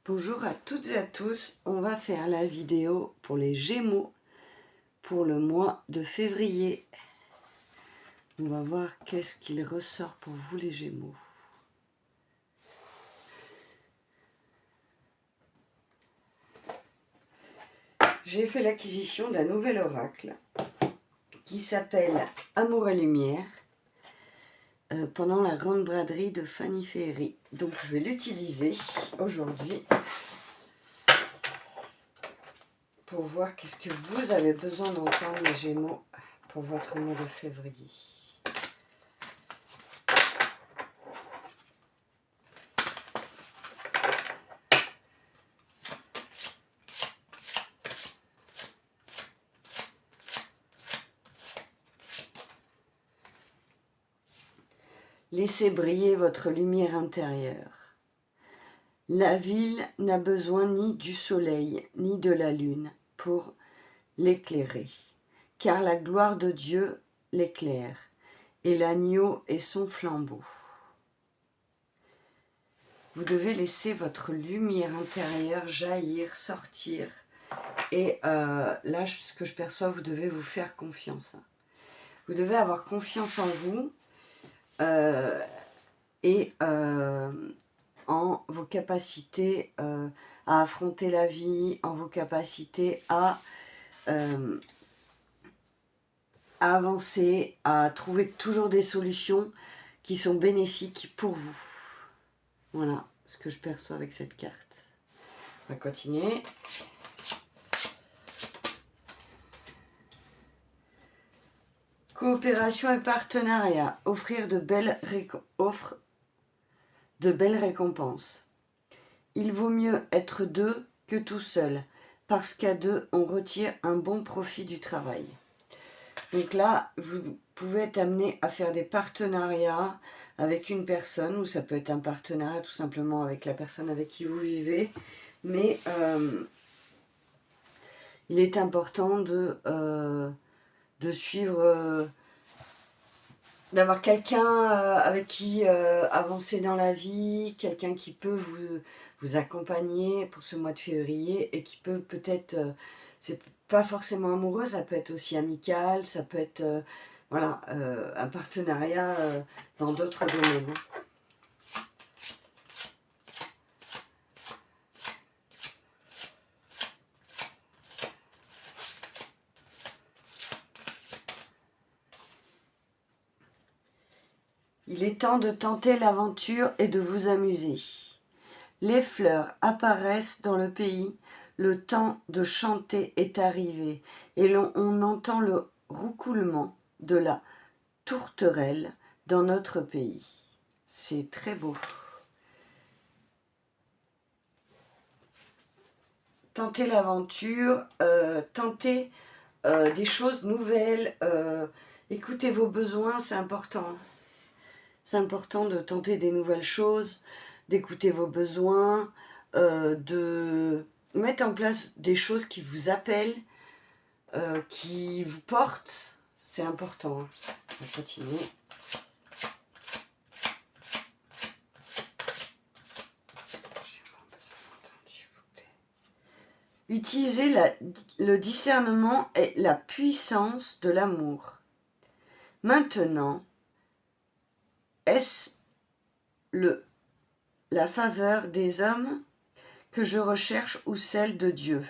Bonjour à toutes et à tous, on va faire la vidéo pour les Gémeaux pour le mois de février. On va voir qu'est-ce qu'il ressort pour vous les Gémeaux. J'ai fait l'acquisition d'un nouvel oracle qui s'appelle Amour et Lumière pendant la grande braderie de Fanny Ferry. Donc je vais l'utiliser aujourd'hui pour voir qu'est-ce que vous avez besoin d'entendre les Gémeaux pour votre mois de février. Laissez briller votre lumière intérieure. La ville n'a besoin ni du soleil ni de la lune pour l'éclairer, car la gloire de Dieu l'éclaire, et l'agneau est son flambeau. Vous devez laisser votre lumière intérieure jaillir, sortir, et là, ce que je perçois, vous devez vous faire confiance. Vous devez avoir confiance en vous, et en vos capacités à affronter la vie, en vos capacités à avancer, à trouver toujours des solutions qui sont bénéfiques pour vous. Voilà ce que je perçois avec cette carte. On va continuer. Coopération et partenariat. Offrir de belles récompenses. Il vaut mieux être deux que tout seul, parce qu'à deux, on retire un bon profit du travail. Donc là, vous pouvez être amené à faire des partenariats avec une personne, ou ça peut être un partenariat tout simplement avec la personne avec qui vous vivez, mais il est important de suivre, d'avoir quelqu'un avec qui avancer dans la vie, quelqu'un qui peut vous accompagner pour ce mois de février et qui peut peut-être, c'est pas forcément amoureux, ça peut être aussi amical, ça peut être voilà, un partenariat dans d'autres domaines. Il est temps de tenter l'aventure et de vous amuser. Les fleurs apparaissent dans le pays, le temps de chanter est arrivé, et on entend le roucoulement de la tourterelle dans notre pays. C'est très beau. Tentez l'aventure, tentez des choses nouvelles, écoutez vos besoins, c'est important. C'est important de tenter des nouvelles choses, d'écouter vos besoins, de mettre en place des choses qui vous appellent, qui vous portent. C'est important. On va continuer. Utilisez le discernement et la puissance de l'amour. Maintenant, est-ce la faveur des hommes que je recherche ou celle de Dieu?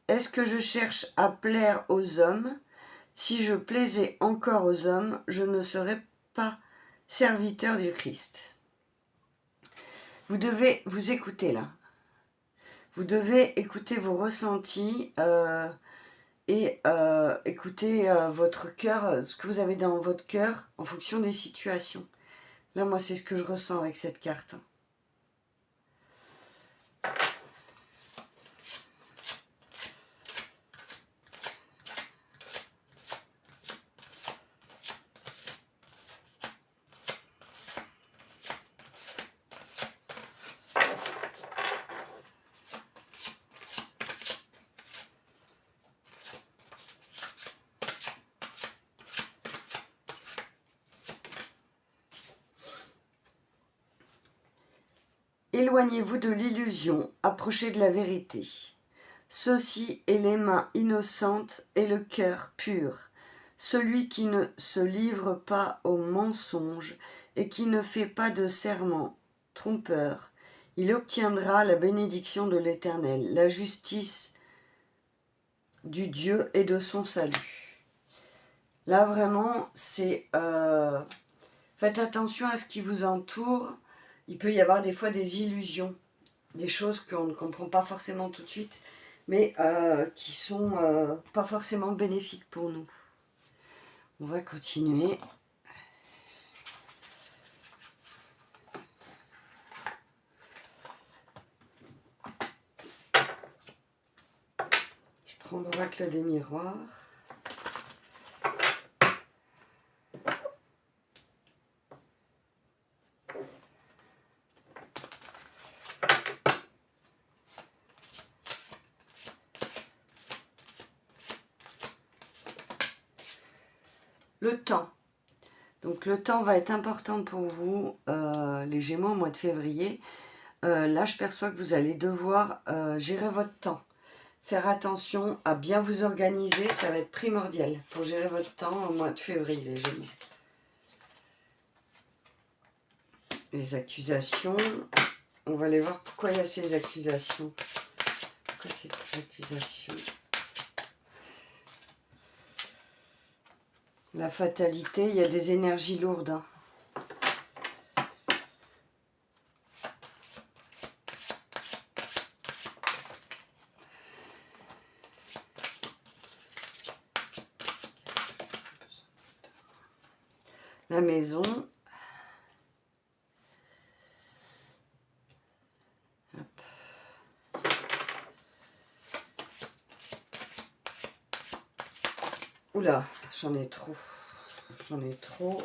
Est-ce que je cherche à plaire aux hommes? Si je plaisais encore aux hommes, je ne serais pas serviteur du Christ. Vous devez vous écouter là. Vous devez écouter vos ressentis et écouter votre cœur, ce que vous avez dans votre cœur en fonction des situations. Là, moi, c'est ce que je ressens avec cette carte. Éloignez-vous de l'illusion, approchez de la vérité. Ceci est les mains innocentes et le cœur pur. Celui qui ne se livre pas au mensonge et qui ne fait pas de serment trompeur, il obtiendra la bénédiction de l'Éternel, la justice du Dieu et de son salut. Là, vraiment, c'est... faites attention à ce qui vous entoure. Il peut y avoir des fois des illusions, des choses qu'on ne comprend pas forcément tout de suite, mais qui sont pas forcément bénéfiques pour nous. On va continuer. Je prends l'oracle des miroirs. Le temps. Donc le temps va être important pour vous, les Gémeaux, au mois de février. Là, je perçois que vous allez devoir gérer votre temps. Faire attention à bien vous organiser, ça va être primordial pour gérer votre temps au mois de février, les Gémeaux. Les accusations, on va aller voir pourquoi il y a ces accusations. Pourquoi ces accusations? La fatalité, il y a des énergies lourdes. Hein. La maison. Hop. Oula, j'en ai trop. J'en ai trop.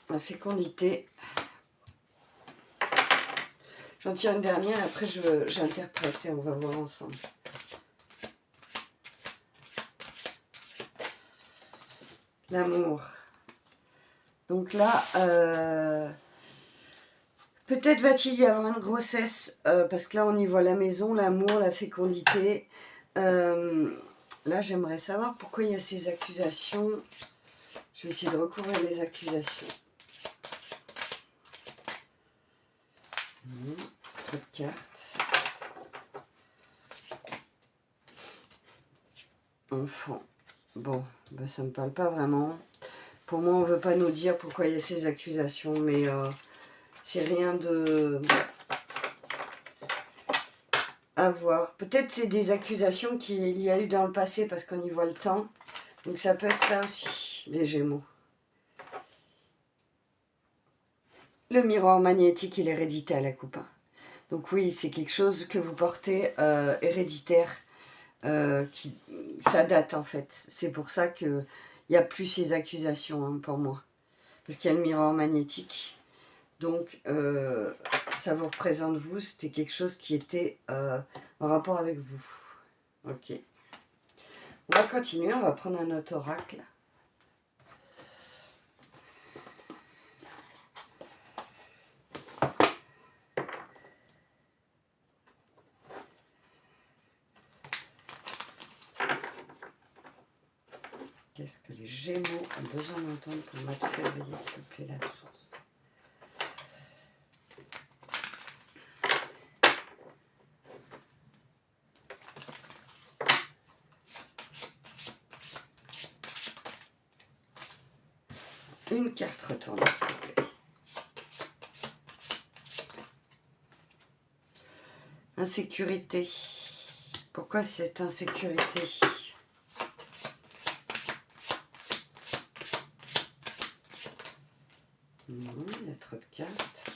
La fécondité. J'en tire une dernière, après j'interprète et on va voir ensemble. L'amour. Donc là, peut-être va-t-il y avoir une grossesse, parce que là on y voit la maison, l'amour, la fécondité. Là j'aimerais savoir pourquoi il y a ces accusations. Je vais essayer de recouvrir les accusations. Trop de cartes. Enfant. Bon, ben ça ne me parle pas vraiment. Pour moi, on ne veut pas nous dire pourquoi il y a ces accusations, mais c'est rien de... à voir. Peut-être c'est des accusations qu'il y a eu dans le passé parce qu'on y voit le temps. Donc ça peut être ça aussi, les Gémeaux. Le miroir magnétique et l'hérédité à la coupe. Donc oui, c'est quelque chose que vous portez héréditaire. Ça date en fait. C'est pour ça qu'il n'y a plus ces accusations hein, pour moi. Parce qu'il y a le miroir magnétique. Donc ça vous représente vous. C'était quelque chose qui était en rapport avec vous. Ok. On va continuer. On va prendre un autre oracle. Qu'est-ce que les Gémeaux ont besoin d'entendre pour le mois de février, s'il vous plaît, la source. Une carte retournée, s'il vous plaît. Insécurité. Pourquoi cette insécurité ? Non, il y a trop de cartes.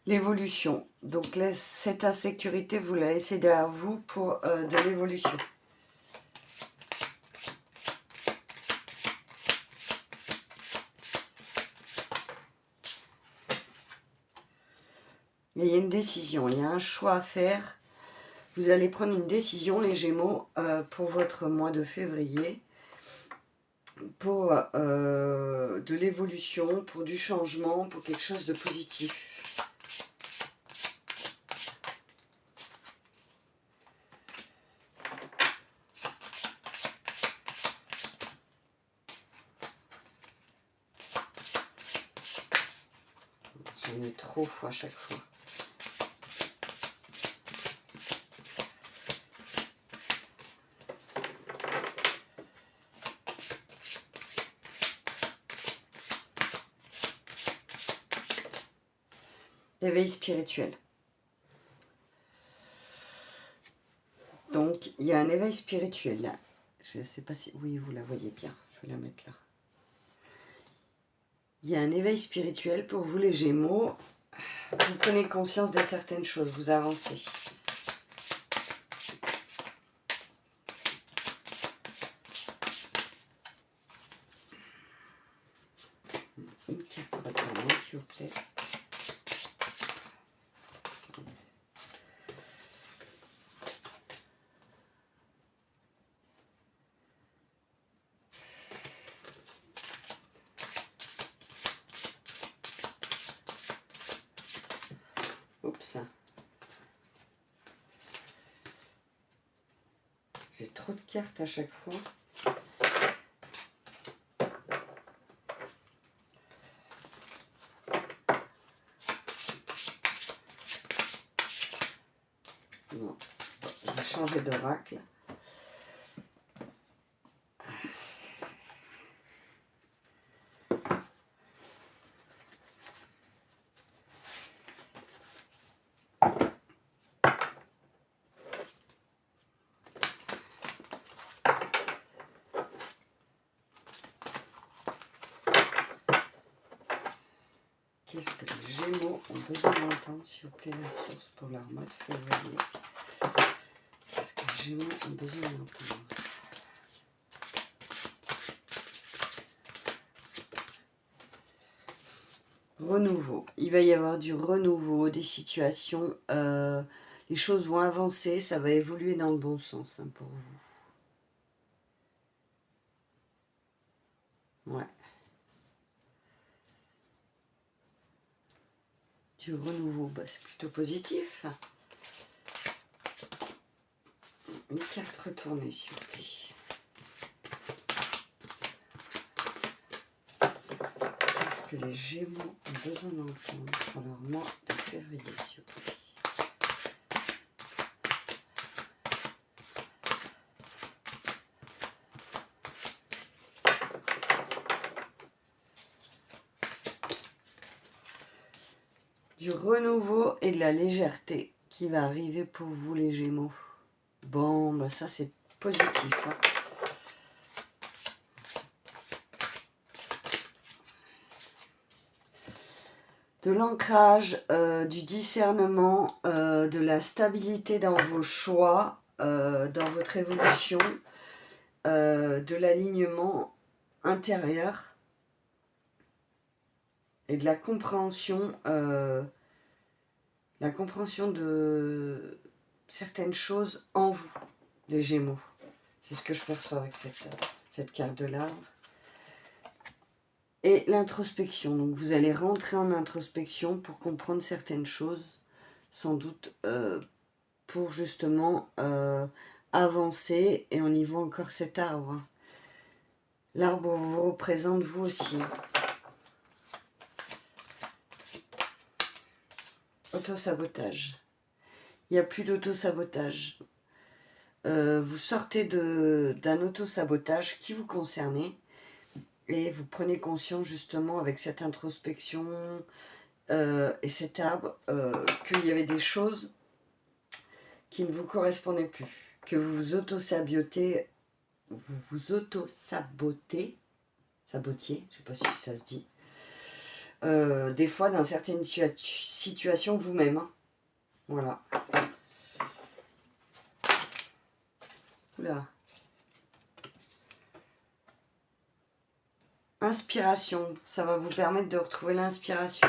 L'évolution. Donc là, cette insécurité, vous la laissez derrière vous pour de l'évolution. Et il y a une décision, il y a un choix à faire. Vous allez prendre une décision, les Gémeaux, pour votre mois de février, pour de l'évolution, pour du changement, pour quelque chose de positif. J'en ai trop à chaque fois. Éveil spirituel. Donc, il y a un éveil spirituel là. Je ne sais pas si... Oui, vous la voyez bien. Je vais la mettre là. Il y a un éveil spirituel pour vous les Gémeaux. Vous prenez conscience de certaines choses, vous avancez. Une carte retournée, s'il vous plaît. Oups. J'ai trop de cartes à chaque fois. Bon, je vais changer d'oracle. Qu'est-ce que les Gémeaux ont besoin d'entendre, s'il vous plaît, la source pour leur mois de février? Qu'est-ce que les Gémeaux ont besoin d'entendre? Renouveau. Il va y avoir du renouveau, des situations. Les choses vont avancer, ça va évoluer dans le bon sens hein, pour vous. Ouais. Du renouveau, bah, c'est plutôt positif. Une carte retournée, s'il vous plaît. Qu'est-ce que les Gémeaux ont besoin d'entendre pour leur mois de février, s'il vous plaît? Du renouveau et de la légèreté qui va arriver pour vous les Gémeaux. Bon, bah ça c'est positif. Hein. De l'ancrage, du discernement, de la stabilité dans vos choix, dans votre évolution, de l'alignement intérieur et de la compréhension de certaines choses en vous, les Gémeaux. C'est ce que je perçois avec cette carte de l'arbre. Et l'introspection. Donc vous allez rentrer en introspection pour comprendre certaines choses, sans doute pour justement avancer. Et on y voit encore cet arbre. L'arbre vous représente vous aussi. Autosabotage. Il n'y a plus d'autosabotage. Vous sortez d'un autosabotage qui vous concernait et vous prenez conscience justement avec cette introspection et cet arbre qu'il y avait des choses qui ne vous correspondaient plus, que vous vous auto-sabotez, sabotiez, je ne sais pas si ça se dit, des fois dans certaines situations vous-même. Hein. Voilà. Oula. Inspiration, ça va vous permettre de retrouver l'inspiration.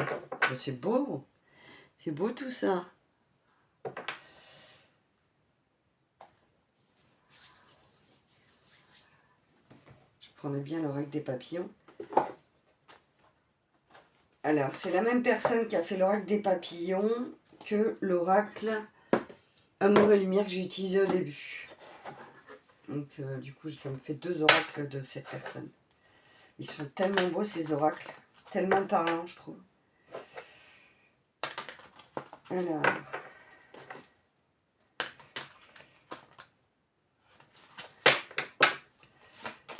C'est beau. C'est beau tout ça. Je prenais bien l'oracle des papillons. Alors, c'est la même personne qui a fait l'oracle des papillons que l'oracle Amour et lumière que j'ai utilisé au début. Donc, du coup, ça me fait 2 oracles de cette personne. Ils sont tellement beaux, ces oracles. Tellement parlants, je trouve. Alors...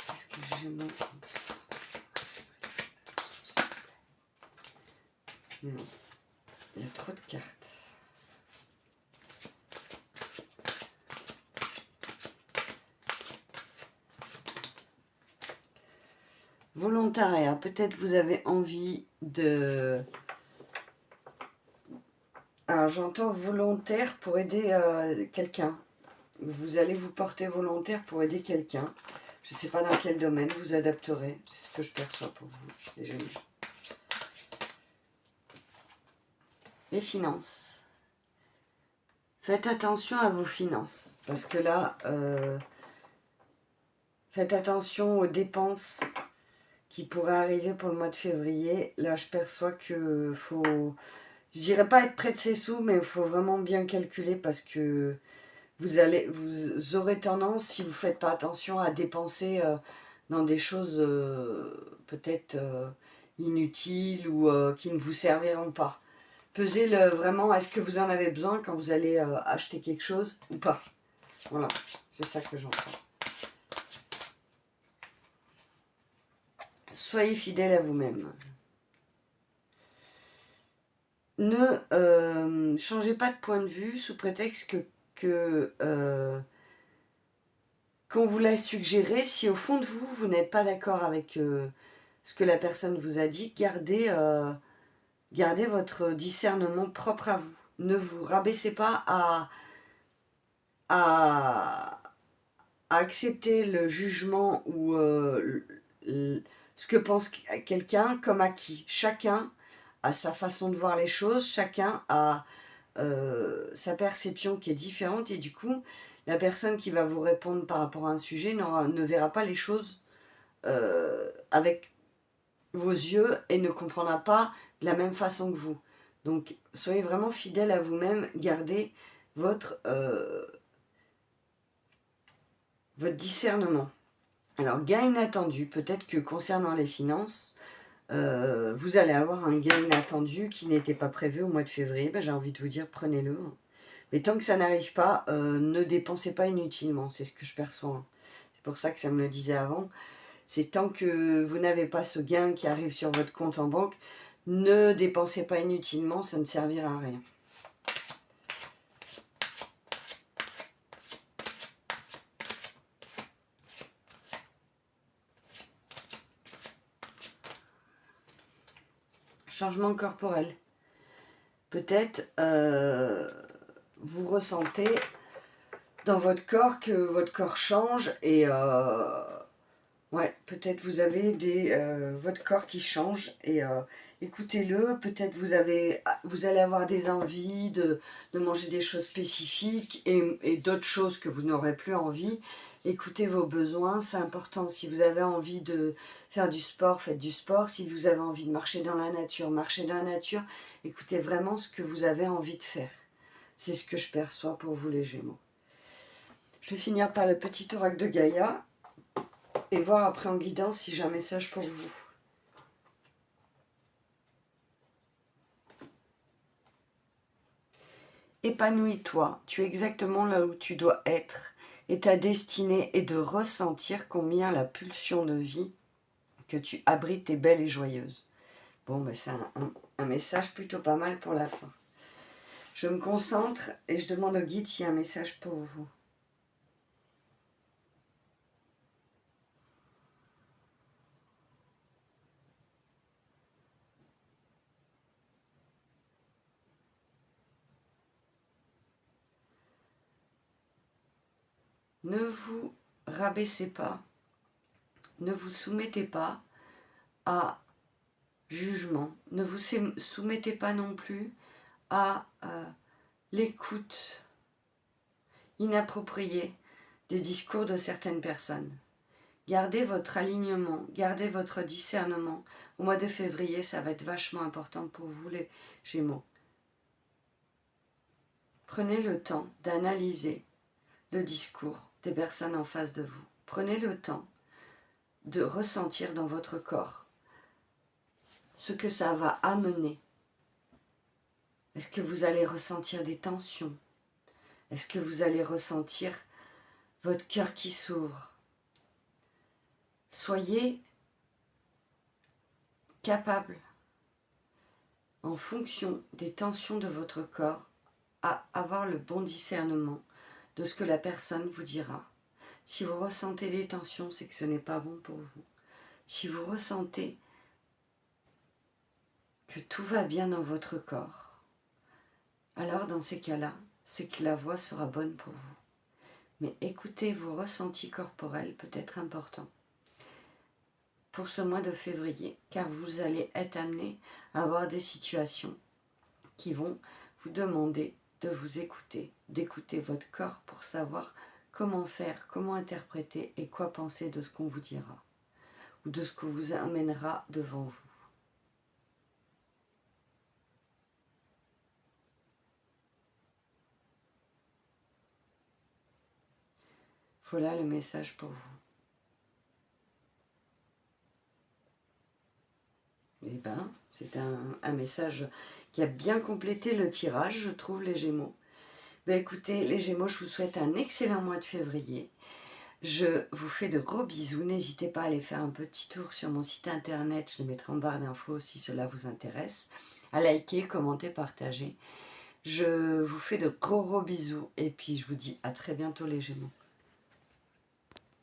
Qu'est-ce que je montre? Non. Il y a trop de cartes. Volontariat. Peut-être vous avez envie de... Alors j'entends volontaire pour aider quelqu'un. Vous allez vous porter volontaire pour aider quelqu'un. Je ne sais pas dans quel domaine, vous adapterez. C'est ce que je perçois pour vous, les Gémeaux. Les finances. Faites attention à vos finances. Parce que là, faites attention aux dépenses qui pourraient arriver pour le mois de février. Là, je perçois que faut... Je dirais pas être près de ses sous, mais il faut vraiment bien calculer parce que vous aurez tendance, si vous ne faites pas attention, à dépenser dans des choses peut-être inutiles ou qui ne vous serviront pas. Pesez vraiment, est-ce que vous en avez besoin quand vous allez acheter quelque chose ou pas. Voilà, c'est ça que j'entends. Soyez fidèle à vous-même. Ne changez pas de point de vue sous prétexte qu'on vous l'a suggéré. Si au fond de vous, vous n'êtes pas d'accord avec ce que la personne vous a dit, gardez votre discernement propre à vous. Ne vous rabaissez pas à accepter le jugement ou ce que pense quelqu'un comme acquis. Chacun a sa façon de voir les choses, chacun a sa perception qui est différente et du coup, la personne qui va vous répondre par rapport à un sujet ne verra pas les choses avec vos yeux et ne comprendra pas de la même façon que vous. Donc, soyez vraiment fidèle à vous-même, gardez votre discernement. Alors, gain inattendu, peut-être que concernant les finances, vous allez avoir un gain inattendu qui n'était pas prévu au mois de février. Ben, j'ai envie de vous dire, prenez-le. Mais tant que ça n'arrive pas, ne dépensez pas inutilement, c'est ce que je perçois. C'est pour ça que ça me le disait avant. C'est tant que vous n'avez pas ce gain qui arrive sur votre compte en banque, ne dépensez pas inutilement, ça ne servira à rien. Changement corporel. Peut-être vous ressentez dans votre corps que votre corps change et ouais, peut-être vous avez votre corps qui change et écoutez-le. Peut-être vous allez avoir des envies de manger des choses spécifiques et d'autres choses que vous n'aurez plus envie. Écoutez vos besoins, c'est important. Si vous avez envie de faire du sport, faites du sport. Si vous avez envie de marcher dans la nature, marchez dans la nature. Écoutez vraiment ce que vous avez envie de faire. C'est ce que je perçois pour vous les Gémeaux. Je vais finir par le petit oracle de Gaïa et voir après en guidant si j'ai un message pour vous. Épanouis-toi, tu es exactement là où tu dois être et ta destinée est de ressentir combien la pulsion de vie que tu abrites est belle et joyeuse. Bon, ben c'est un message plutôt pas mal pour la fin. Je me concentre et je demande au guide s'il y a un message pour vous. Ne vous rabaissez pas, ne vous soumettez pas à jugement, ne vous soumettez pas non plus à l'écoute inappropriée des discours de certaines personnes. Gardez votre alignement, gardez votre discernement. Au mois de février, ça va être vachement important pour vous les Gémeaux. Prenez le temps d'analyser le discours des personnes en face de vous. Prenez le temps de ressentir dans votre corps ce que ça va amener. Est-ce que vous allez ressentir des tensions? Est-ce que vous allez ressentir votre cœur qui s'ouvre? Soyez capable, en fonction des tensions de votre corps, à avoir le bon discernement de ce que la personne vous dira. Si vous ressentez des tensions, c'est que ce n'est pas bon pour vous. Si vous ressentez que tout va bien dans votre corps, alors dans ces cas-là, c'est que la voie sera bonne pour vous. Mais écoutez vos ressentis corporels, peut être important pour ce mois de février, car vous allez être amené à avoir des situations qui vont vous demander de vous écouter, d'écouter votre corps pour savoir comment faire, comment interpréter et quoi penser de ce qu'on vous dira ou de ce que vous amènera devant vous. Voilà le message pour vous. Eh bien, c'est un message qui a bien complété le tirage, je trouve, les Gémeaux. Ben écoutez, les Gémeaux, je vous souhaite un excellent mois de février. Je vous fais de gros bisous. N'hésitez pas à aller faire un petit tour sur mon site internet. Je le mettrai en barre d'infos si cela vous intéresse. À liker, commenter, partager. Je vous fais de gros bisous. Et puis, je vous dis à très bientôt, les Gémeaux.